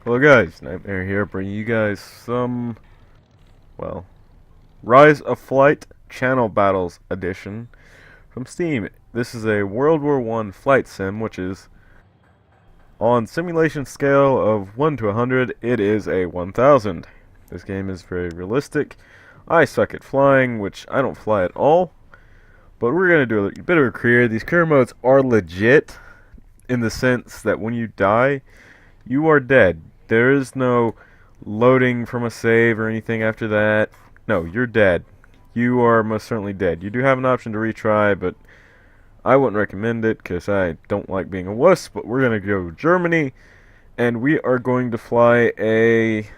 Hello guys, Nightmare here, bringing you guys some, well, Rise of Flight Channel Battles Edition from Steam. This is a World War I flight sim, which is, on simulation scale of 1 to 100, it is a 1000. This game is very realistic. I suck at flying, which I don't fly at all, but we're going to do a bit of a career. These career modes are legit, in the sense that when you die, you are dead. There is no loading from a save or anything after that. No, you're dead. You are most certainly dead. You do have an option to retry, but I wouldn't recommend it because I don't like being a wuss. But we're going to go to Germany, and we are going to fly a...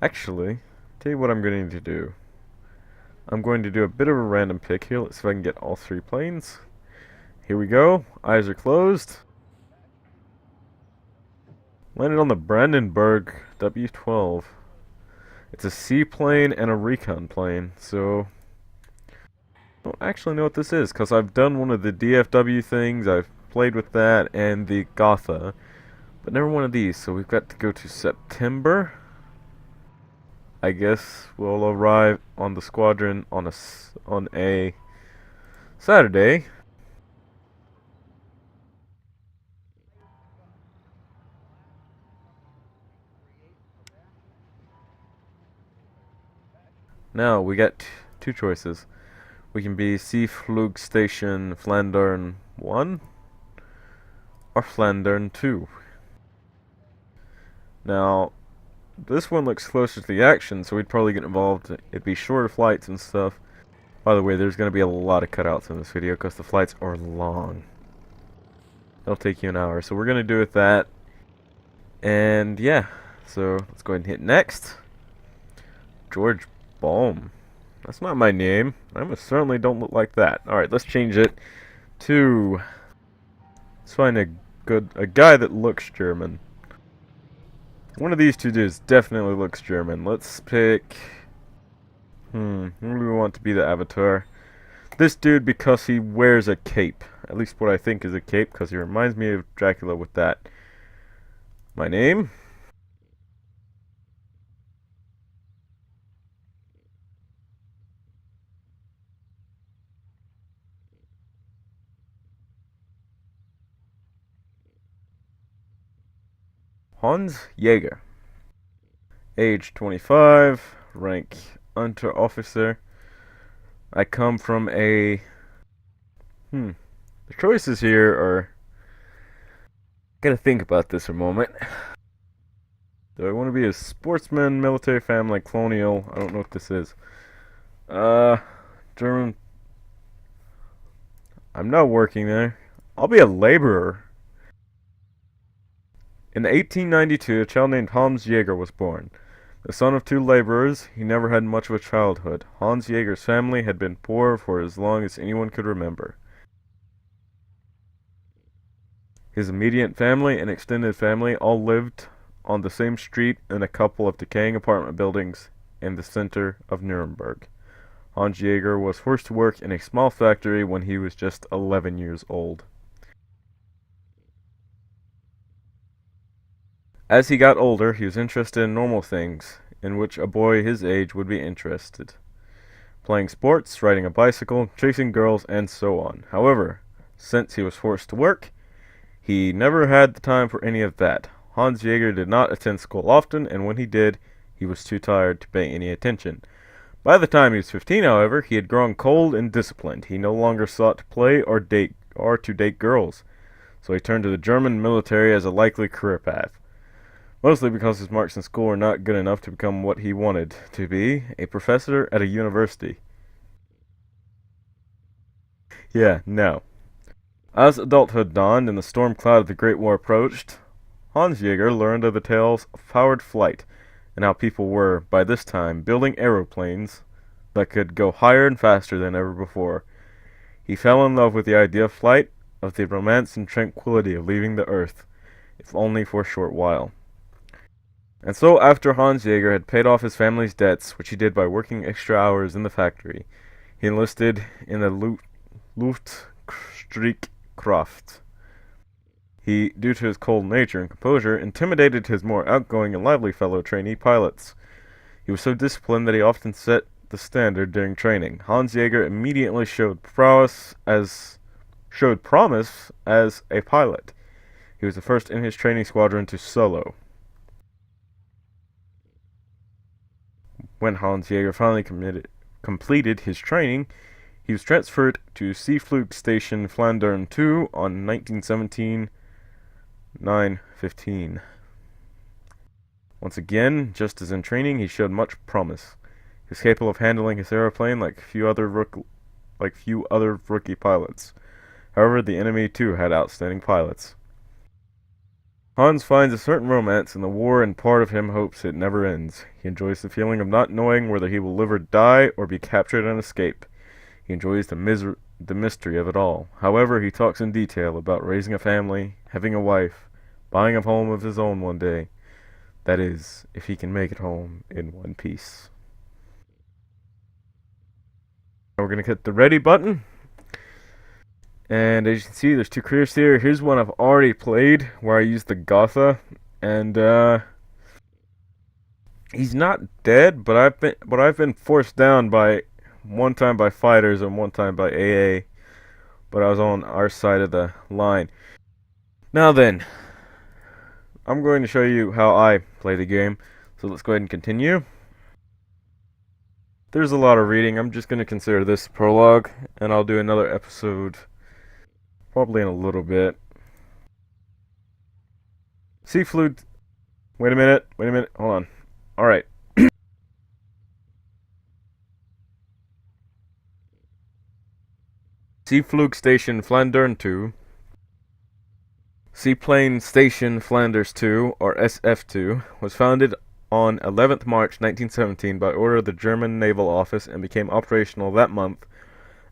Actually, tell you what I'm going to do. I'm going to do a bit of a random pick here. Let's see if I can get all three planes. Here we go. Eyes are closed. Landed on the Brandenburg W-12. It's a seaplane and a recon plane, so I don't actually know what this is, because I've done one of the DFW things, I've played with that, and the Gotha, but never one of these, so we've got to go to September. I guess we'll arrive on the squadron on a Saturday. Now, we got two choices. We can be Seaflugstation Flandern 1 or Flandern 2. Now, this one looks closer to the action, so we'd probably get involved. It'd be shorter flights and stuff. By the way, there's going to be a lot of cutouts in this video because the flights are long. It'll take you an hour, so we're going to do with that. And yeah, so let's go ahead and hit next. George Baum. That's not my name. I most certainly don't look like that. Alright, let's change it to... Let's find a guy that looks German. One of these two dudes definitely looks German. Let's pick... who do we want to be the avatar? This dude, because he wears a cape. At least what I think is a cape, because he reminds me of Dracula with that. My name? Hans Jäger. Age 25. Rank Unterofficer. I come from a... The choices here are... Gotta think about this for a moment. Do I want to be a sportsman, military family, colonial? I don't know what this is. German... I'm not working there. I'll be a laborer. In 1892, a child named Hans Jäger was born. The son of two laborers, he never had much of a childhood. Hans Jäger's family had been poor for as long as anyone could remember. His immediate family and extended family all lived on the same street in a couple of decaying apartment buildings in the center of Nuremberg. Hans Jäger was forced to work in a small factory when he was just 11 years old. As he got older, he was interested in normal things, in which a boy his age would be interested. Playing sports, riding a bicycle, chasing girls, and so on. However, since he was forced to work, he never had the time for any of that. Hans Jäger did not attend school often, and when he did, he was too tired to pay any attention. By the time he was 15, however, he had grown cold and disciplined. He no longer sought to play or to date girls, so he turned to the German military as a likely career path. Mostly because his marks in school were not good enough to become what he wanted to be, a professor at a university. Yeah, no. As adulthood dawned and the storm cloud of the Great War approached, Hans Jäger learned of the tales of powered flight and how people were, by this time, building aeroplanes that could go higher and faster than ever before. He fell in love with the idea of flight, of the romance and tranquility of leaving the earth, if only for a short while. And so, after Hans Jäger had paid off his family's debts, which he did by working extra hours in the factory, he enlisted in the Luftstreitkraft. He, due to his cold nature and composure, intimidated his more outgoing and lively fellow trainee pilots. He was so disciplined that he often set the standard during training. Hans Jaeger immediately showed promise as a pilot. He was the first in his training squadron to solo. When Hans Jaeger finally completed his training, he was transferred to Seaflugstation Flandern 2 on 1917 9/15. Once again, just as in training, he showed much promise. He was capable of handling his aeroplane like few other rookie pilots. However, the enemy too had outstanding pilots. Hans finds a certain romance in the war, and part of him hopes it never ends. He enjoys the feeling of not knowing whether he will live or die or be captured and escape. He enjoys the mystery of it all. However, he talks in detail about raising a family, having a wife, buying a home of his own one day. That is, if he can make it home in one piece. Now we're going to hit the ready button. And as you can see, there's two careers here. Here's one I've already played, where I used the Gotha, and he's not dead, but I've been forced down by one time by fighters and one time by AA, but I was on our side of the line. Now then, I'm going to show you how I play the game, so let's go ahead and continue. There's a lot of reading. I'm just going to consider this prologue, and I'll do another episode probably in a little bit. Seaflug. Wait a minute, hold on. Alright. Seaflugstation Flandern 2. Seaplane Station Flanders 2, or SF2, was founded on 11th March 1917 by order of the German Naval Office and became operational that month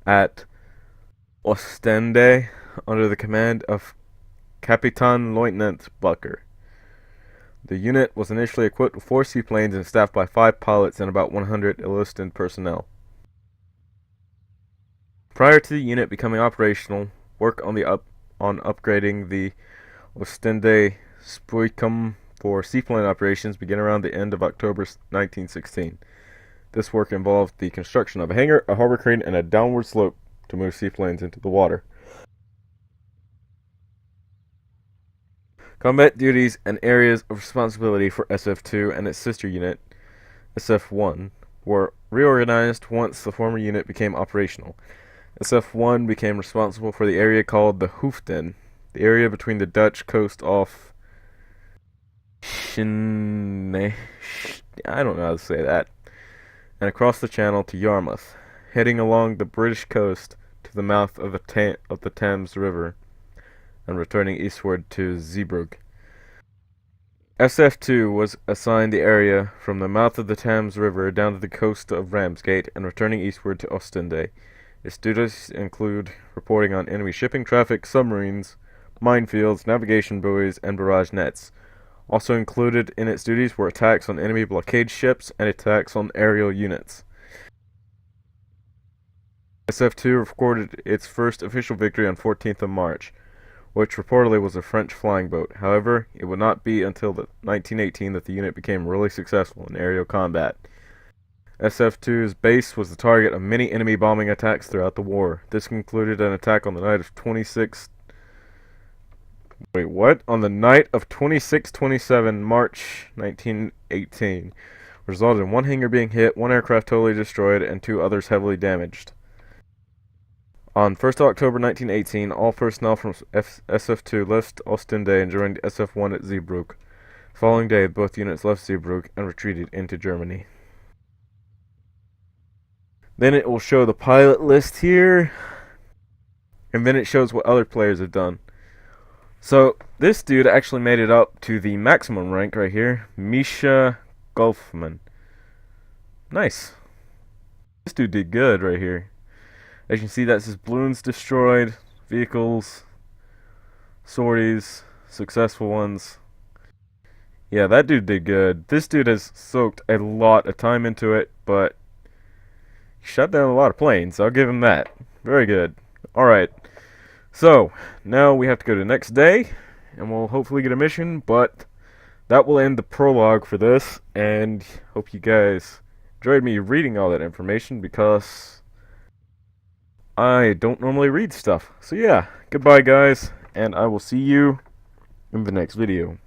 at Ostende under the command of Kapitänleutnant Bucker. The unit was initially equipped with 4 seaplanes and staffed by 5 pilots and about 100 enlisted personnel. Prior to the unit becoming operational, work on upgrading the Ostende Spuicum for seaplane operations began around the end of October 1916. This work involved the construction of a hangar, a harbor crane, and a downward slope to move seaplanes into the water. Combat duties and areas of responsibility for SF2 and its sister unit, SF1, were reorganized once the former unit became operational. SF1 became responsible for the area called the Hoofden, the area between the Dutch coast off I don't know how to say that, and across the channel to Yarmouth, heading along the British coast to the mouth of the Thames River, and returning eastward to Zeebrugge. SF2 was assigned the area from the mouth of the Thames River down to the coast of Ramsgate and returning eastward to Ostende. Its duties include reporting on enemy shipping traffic, submarines, minefields, navigation buoys, and barrage nets. Also included in its duties were attacks on enemy blockade ships and attacks on aerial units. SF2 recorded its first official victory on 14th of March, which reportedly was a French flying boat. However, it would not be until 1918 that the unit became really successful in aerial combat. SF2's base was the target of many enemy bombing attacks throughout the war. This included an attack on the night of 26-27 March 1918, resulted in 1 hangar being hit, 1 aircraft totally destroyed, and 2 others heavily damaged. On 1st October 1918, all personnel from SF2 left Ostende and joined SF1 at Zeebrugge. The following day, both units left Zeebrugge and retreated into Germany. Then it will show the pilot list here, and then it shows what other players have done. So, this dude actually made it up to the maximum rank right here, Misha Golfman. Nice. This dude did good right here. As you can see, that says balloons destroyed, vehicles, sorties, successful ones. Yeah, that dude did good. This dude has soaked a lot of time into it, but he shot down a lot of planes. I'll give him that. Very good. Alright. So, now we have to go to the next day, and we'll hopefully get a mission, but that will end the prologue for this, and hope you guys enjoyed me reading all that information, because I don't normally read stuff. So yeah, goodbye guys, and I will see you in the next video.